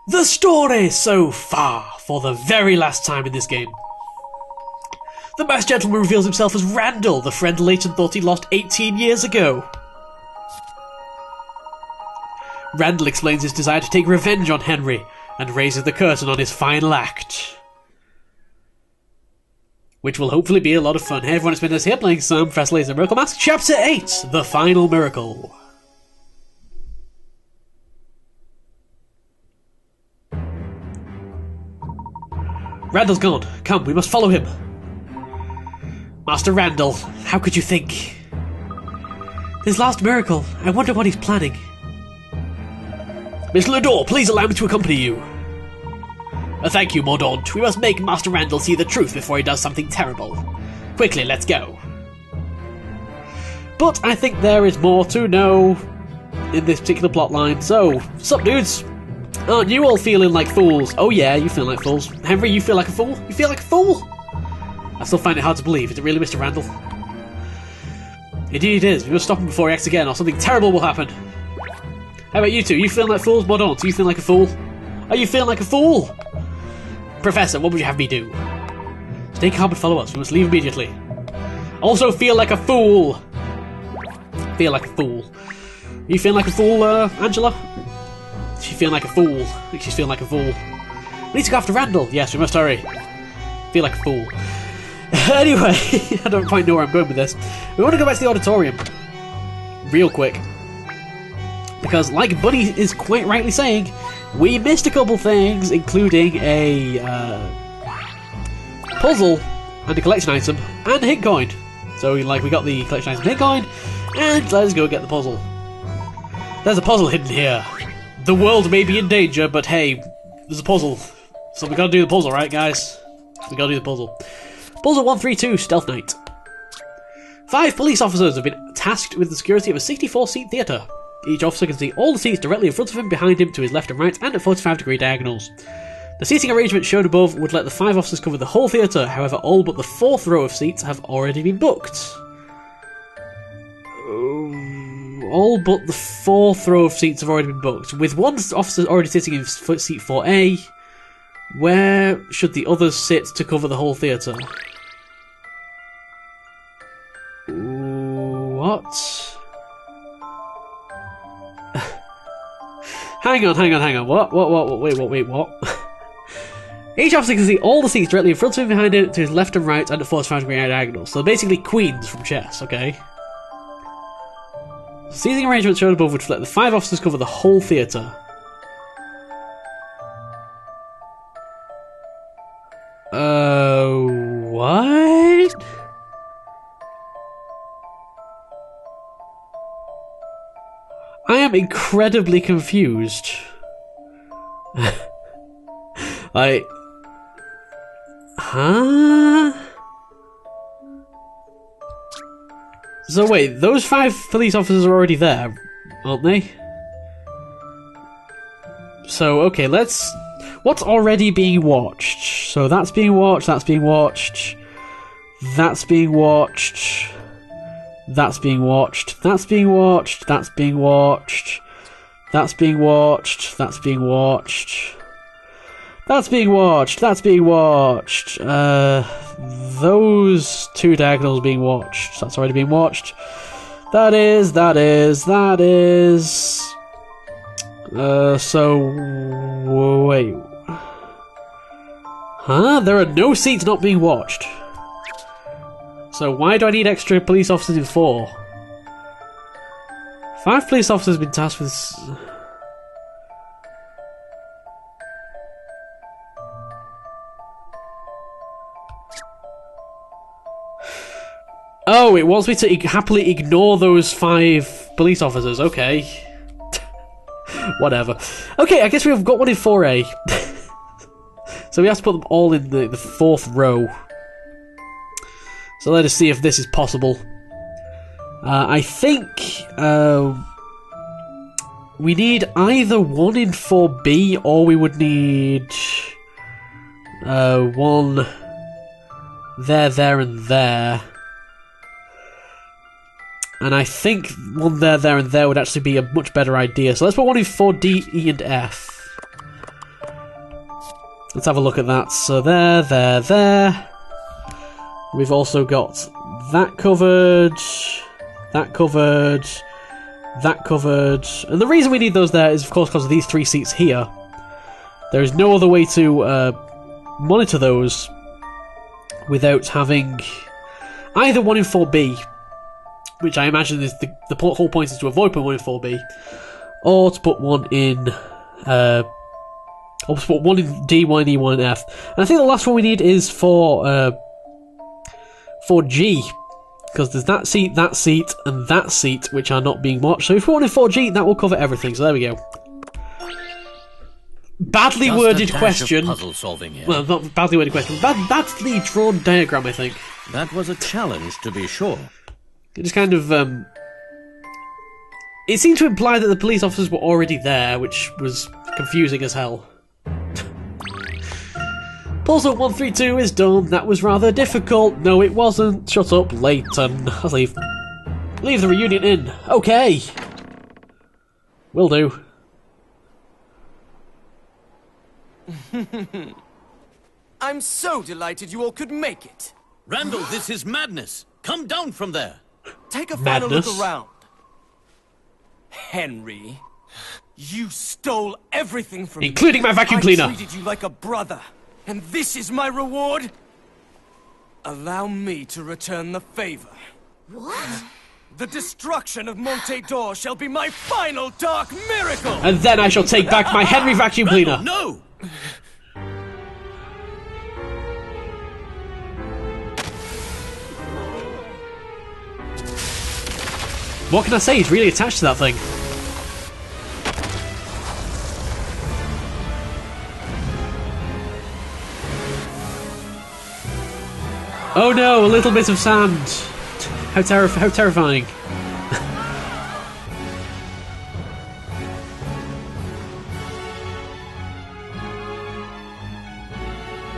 The story so far, for the very last time in this game. The masked gentleman reveals himself as Randall, the friend Layton thought he lost 18 years ago. Randall explains his desire to take revenge on Henry, and raises the curtain on his final act. Which will hopefully be a lot of fun. Hey everyone, it's been here playing some Professor Layton Miracle Mask, Chapter 8, The Final Miracle. Randall's gone. Come, we must follow him. Master Randall, how could you think? His last miracle. I wonder what he's planning. Miss Lador, please allow me to accompany you. Thank you, Mordaunt. We must make Master Randall see the truth before he does something terrible. Quickly, let's go. But I think there is more to know in this particular plotline. So, sup dudes? Aren't you all feeling like fools? Oh yeah, you feel like fools. Henry, you feel like a fool? You feel like a fool? I still find it hard to believe. Is it really Mr. Randall? Indeed it is. We must stop him before he acts again, or something terrible will happen. How about you two? You feeling like fools? Mordaunt, do you feel like a fool? Are you feeling like a fool? Professor, what would you have me do? Stay calm and follow us. We must leave immediately. Also feel like a fool. Feel like a fool. You feeling like a fool, Angela? She's feeling like a fool. I think she's feeling like a fool. We need to go after Randall. Yes, we must hurry. Feel like a fool. Anyway, I don't quite know where I'm going with this. We want to go back to the auditorium. Real quick. Because, like Bunny is quite rightly saying, we missed a couple things, including a puzzle and a collection item and a hit coin. So, like, we got the collection item and hit coin, and let's go get the puzzle. There's a puzzle hidden here. The world may be in danger, but hey, there's a puzzle. So we gotta do the puzzle, right, guys? We gotta do the puzzle. Puzzle 132, Stealth Night. 5 police officers have been tasked with the security of a 64-seat theatre. Each officer can see all the seats directly in front of him, behind him, to his left and right, and at 45-degree diagonals. The seating arrangement shown above would let the 5 officers cover the whole theatre, however all but the 4th row of seats have already been booked. All but the 4th row of seats have already been booked. With one officer already sitting in seat 4A, where should the others sit to cover the whole theatre? What? Hang on. What? Wait, what? Each officer can see all the seats directly in front of him, behind him, to his left and right, and at 45-degree diagonals. So basically queens from chess, okay? The seating arrangement shown above would let the 5 officers cover the whole theatre. What? I am incredibly confused. Huh? So wait, those 5 police officers are already there, aren't they? So, okay, let's... What's already being watched? So that's being watched, that's being watched, that's being watched, that's being watched, that's being watched, that's being watched, that's being watched, that's being watched, that's being watched, that's being watched, those 2 diagonals being watched, that's already being watched, that is, so, wait, huh? There are no seats not being watched. So why do I need extra police officers in 4? 5 police officers have been tasked with... Oh, it wants me to happily ignore those 5 police officers, okay. Whatever. Okay, I guess we've got one in 4A. So we have to put them all in the 4th row. So let us see if this is possible. I think we need either one in 4B, or we would need one there, and there. And I think one there, and there would actually be a much better idea. So let's put one in 4D, E, and F. Let's have a look at that. So there. We've also got that covered, that covered, that covered. And the reason we need those there is, of course, because of these 3 seats here. There is no other way to monitor those without having either 1 in 4B, which I imagine is the whole point is to avoid putting 1 in 4B, or to put one in or to put 1 in D, 1 in E, 1 in F. And I think the last one we need is for G, because there's that seat, and that seat, which are not being watched. So if we put 1 in 4G, that will cover everything. So there we go. Badly worded question. Puzzle solving here. Well, not badly worded question. Badly drawn diagram, I think. That was a challenge, to be sure. It just kind of, it seemed to imply that the police officers were already there, which was confusing as hell. Puzzle 132 is done. That was rather difficult. No, it wasn't. Shut up, Layton. Let's leave. Leave the reunion in. Okay. Will do. I'm so delighted you all could make it. Randall, this is madness. Come down from there. Take a final Madness? look around. Henry, you stole everything from Including me. my vacuum cleaner. I treated you like a brother, and this is my reward? Allow me to return the favor. What? The destruction of Monte d'Or shall be my final dark miracle! And then I shall take back my Henry vacuum cleaner. No! What can I say? He's really attached to that thing. Oh no, a little bit of sand. How terrifying.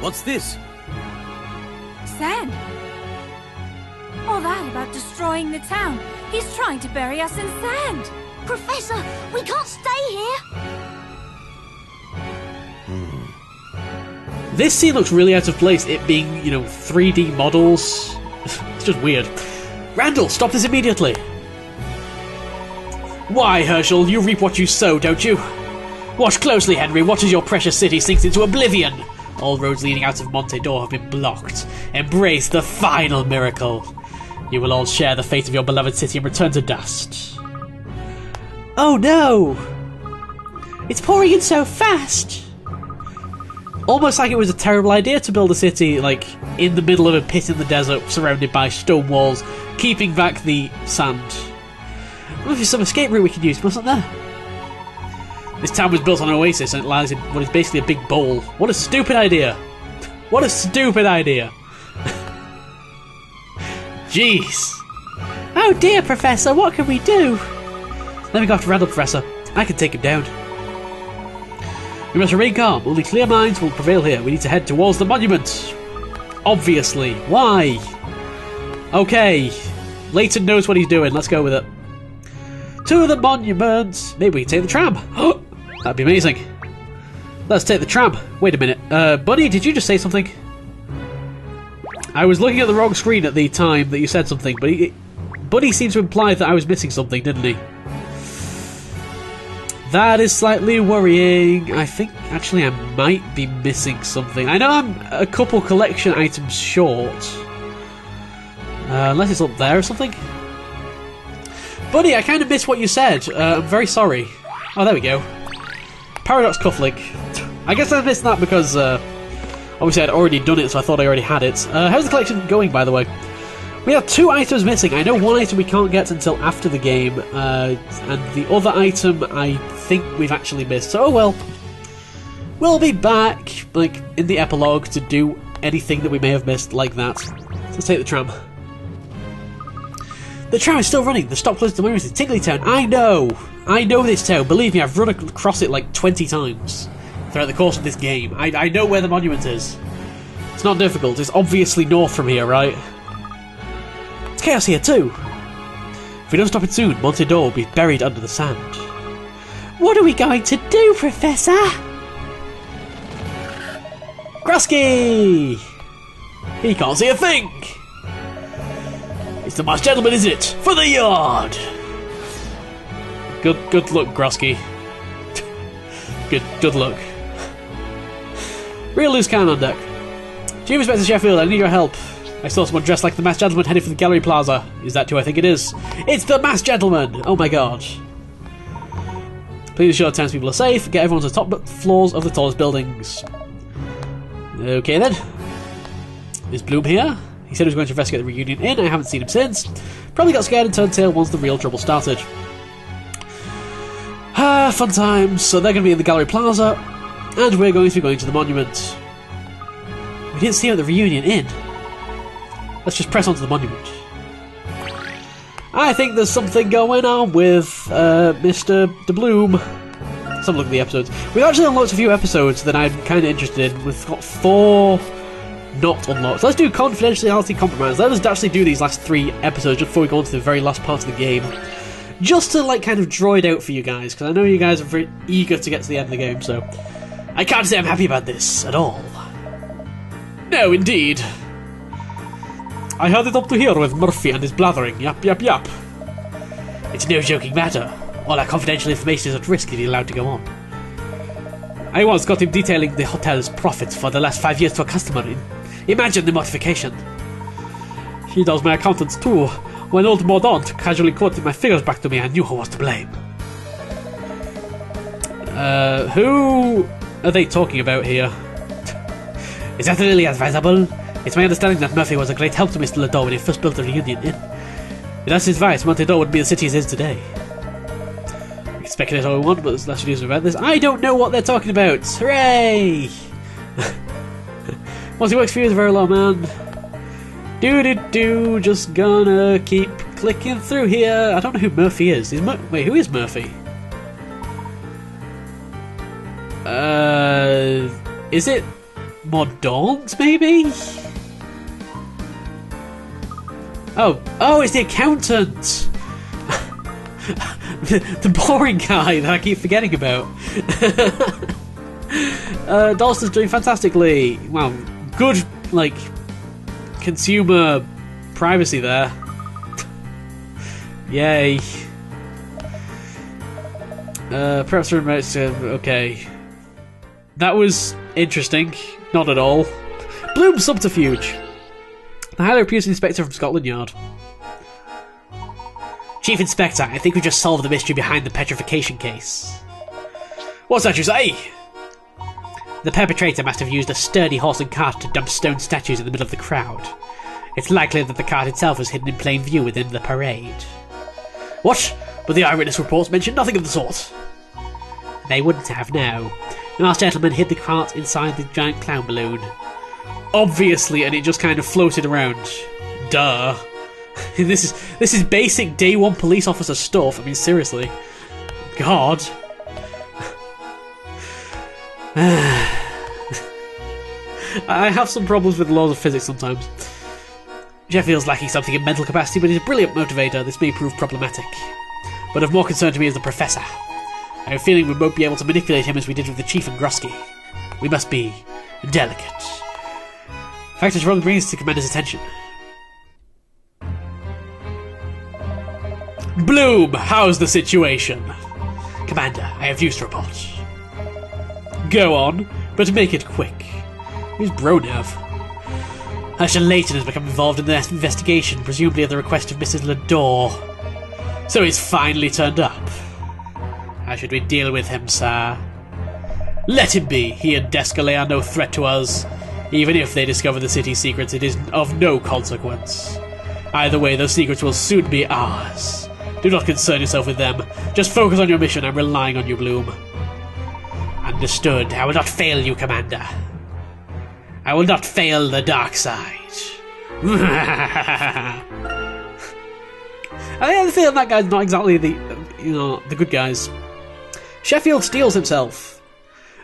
What's this? Sand. All that about destroying the town. He's trying to bury us in sand. Professor, we can't stay here. This scene looks really out of place, it being, 3D models. It's just weird. Randall, stop this immediately! Why, Herschel, you reap what you sow, don't you? Watch closely, Henry, watch as your precious city sinks into oblivion! All roads leading out of Monte d'Or have been blocked. Embrace the final miracle. You will all share the fate of your beloved city and return to dust. Oh no! It's pouring in so fast! Almost like it was a terrible idea to build a city, in the middle of a pit in the desert, surrounded by stone walls, keeping back the sand. Well, there's some escape route we could use, wasn't there? This town was built on an oasis and it lies in what is basically a big bowl. What a stupid idea! What a stupid idea! Jeez! Oh dear, Professor, what can we do? Let me go after Randall, Professor. I can take him down. We must remain calm. Only clear minds will prevail here. We need to head towards the monument. Obviously. Why? Okay. Layton knows what he's doing. Let's go with it. To the monument. Maybe we can take the tram. That'd be amazing. Let's take the tram. Wait a minute. Buddy, did you just say something? I was looking at the wrong screen at the time that you said something, but Buddy seemed to imply that I was missing something, didn't he? That is slightly worrying. I think, actually, I might be missing something. I know I'm a couple collection items short. Unless it's up there or something. Buddy, I kind of missed what you said. I'm very sorry. Oh, there we go. Paradox cufflink. I guess I missed that because, obviously I'd already done it, so I thought I already had it. How's the collection going, by the way? We have 2 items missing. I know one item we can't get until after the game, and the other item I think we've actually missed. So, oh well. We'll be back, in the epilogue to do anything that we may have missed like that. So let's take the tram. The tram is still running. The stop close to the moment is Tingley Town. I know this town. Believe me, I've run across it 20 times throughout the course of this game. I know where the monument is. It's not difficult. It's obviously north from here, right? It's chaos here too. If we don't stop it soon, Monte d'Or will be buried under the sand. What are we going to do, Professor? Krusky! He can't see a thing! It's the masked gentleman, isn't it? For the yard! Good luck, Grosky. Good luck. Real loose cannon on deck. Chief Inspector Sheffield, I need your help. I saw someone dressed like the masked gentleman heading for the gallery plaza. Is that who I think it is? It's the masked gentleman! Oh my god. Please ensure townspeople are safe. Get everyone to the top floors of the tallest buildings. Okay then. Is Bloom here? He said he was going to investigate the reunion inn. I haven't seen him since. Probably got scared and turned tail once the real trouble started. Ah, fun times. So they're going to be in the gallery plaza, and we're going to be going to the monument. We didn't see him at the reunion inn. Let's just press on to the monument. I think there's something going on with Mr. De Bloom. Let's have a look at the episodes. We've actually unlocked a few episodes that I'm kind of interested in. We've got 4 not unlocked. So let's do Confidentiality Compromise. Let us actually do these last 3 episodes just before we go on to the very last part of the game. Just to like kind of draw it out for you guys, because I know you guys are very eager to get to the end of the game, so I can't say I'm happy about this at all. No, indeed. I had it up to here with Murphy and his blathering, yap. It's no joking matter. All our confidential information is at risk if he's allowed to go on. I once got him detailing the hotel's profits for the last 5 years to a customer. Imagine the mortification. He does my accountants too. When old Mordaunt casually quoted my figures back to me, I knew who was to blame. Who are they talking about here? Is that really advisable? It's my understanding that Murphy was a great help to Mr. Ledoux when he first built the reunion inn. Without his advice, Montedor would be the city it is today. We can speculate all we want, but let's do about this. I don't know what they're talking about! Hooray! Once he works for you, is a very low man. Just gonna keep clicking through here. I don't know who Murphy is. Wait, who is Murphy? Is it Mordaunt, maybe? Oh, it's the accountant! the boring guy that I keep forgetting about. Dalston's doing fantastically. Wow, good, like, consumer privacy there. Yay. Perhaps remote. Okay. That was interesting. Not at all. Bloom subterfuge. The highly reputed inspector from Scotland Yard. Chief Inspector, I think we just solved the mystery behind the petrification case. What's that you say? The perpetrator must have used a sturdy horse and cart to dump stone statues in the middle of the crowd. It's likely that the cart itself was hidden in plain view within the parade. What? But the eyewitness reports mention nothing of the sort. They wouldn't have, no. The masked gentleman hid the cart inside the giant clown balloon. Obviously, and it just kind of floated around. Duh. This is basic day 1 police officer stuff. I mean, seriously. God. I have some problems with the laws of physics sometimes. Jeff feels lacking something in mental capacity, but he's a brilliant motivator. This may prove problematic. But of more concern to me is the Professor. I have a feeling we won't be able to manipulate him as we did with the Chief and Grosky. We must be delicate. The fact that Roland brings to Commander's attention. Bloom, how's the situation? Commander, I have news to report. Go on, but make it quick. Who's Bronev? Usher Layton has become involved in the investigation, presumably at the request of Mrs. Ledoux. So he's finally turned up. How should we deal with him, sir? Let him be. He and Descalais are no threat to us. Even if they discover the city's secrets, it is of no consequence. Either way, those secrets will soon be ours. Do not concern yourself with them. Just focus on your mission. I'm relying on you, Bloom. Understood. I will not fail you, Commander. I will not fail the dark side. I have a feeling that guy's not exactly the good guys. Sheffield steals himself.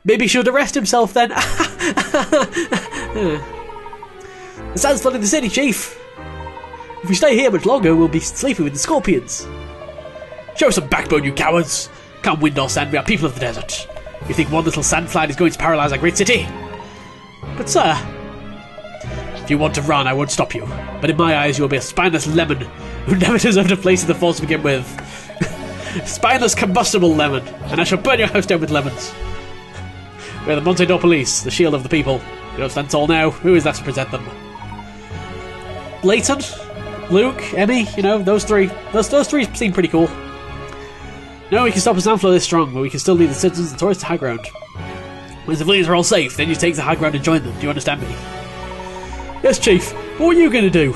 Maybe he should arrest himself then. The sun's flooding the city, Chief. If we stay here much longer, we'll be sleeping with the scorpions. Show some backbone, you cowards. Come wind or sand, we are people of the desert. You think one little sandfly is going to paralyze our great city? But sir, if you want to run, I won't stop you. But in my eyes, you will be a spineless lemon who never deserved a place in the force to begin with. Spineless, combustible lemon, and I shall burn your house down with lemons. We are the Montedor Police, the shield of the people. You don't stand tall now. Who is that to present them? Layton, Luke, Emmy, you know, those three. Those three seem pretty cool. No, we can stop a Zanflow this strong, but we can still lead the citizens and tourists to high ground. When the civilians are all safe, then you take the high ground and join them. Do you understand me? Yes, Chief. What were you going to do?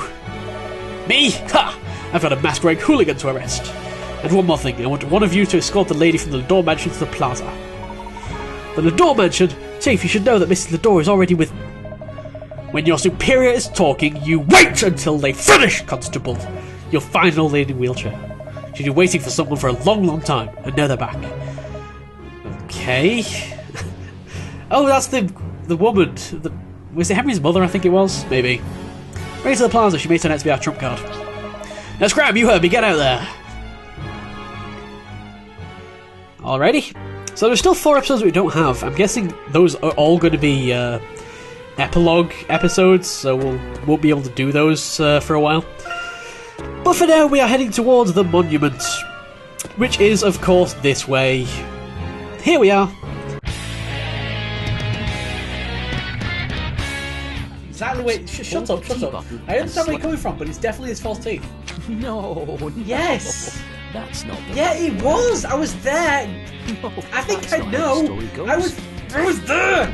Me? Ha! I've got a masquerade hooligan to arrest. And one more thing. I want one of you to escort the lady from the Lador Mansion to the plaza. The Lador Mansion? Chief, you should know that Mrs. Lador is already with... When your superior is talking, you wait until they finish, Constable. You'll find an old lady in a wheelchair. She's been waiting for someone for a long, long time, and now they're back. Okay. Oh, that's the woman. Was it Henry's mother, I think it was? Maybe. Bring her to the plaza. She may turn out to be our trump card. Now, Scram, you heard me. Get out there. Alrighty. So there's still 4 episodes that we don't have. I'm guessing those are all going to be epilogue episodes, so we won't be able to do those for a while. But for now, we are heading towards the monument, which is, of course, this way. Here we are. Exactly. Wait. Shut up. I understand where you're coming from, but it's definitely his false teeth. No. Yes. That's not. Yeah, it was. I was there. No, I think I know. I was there.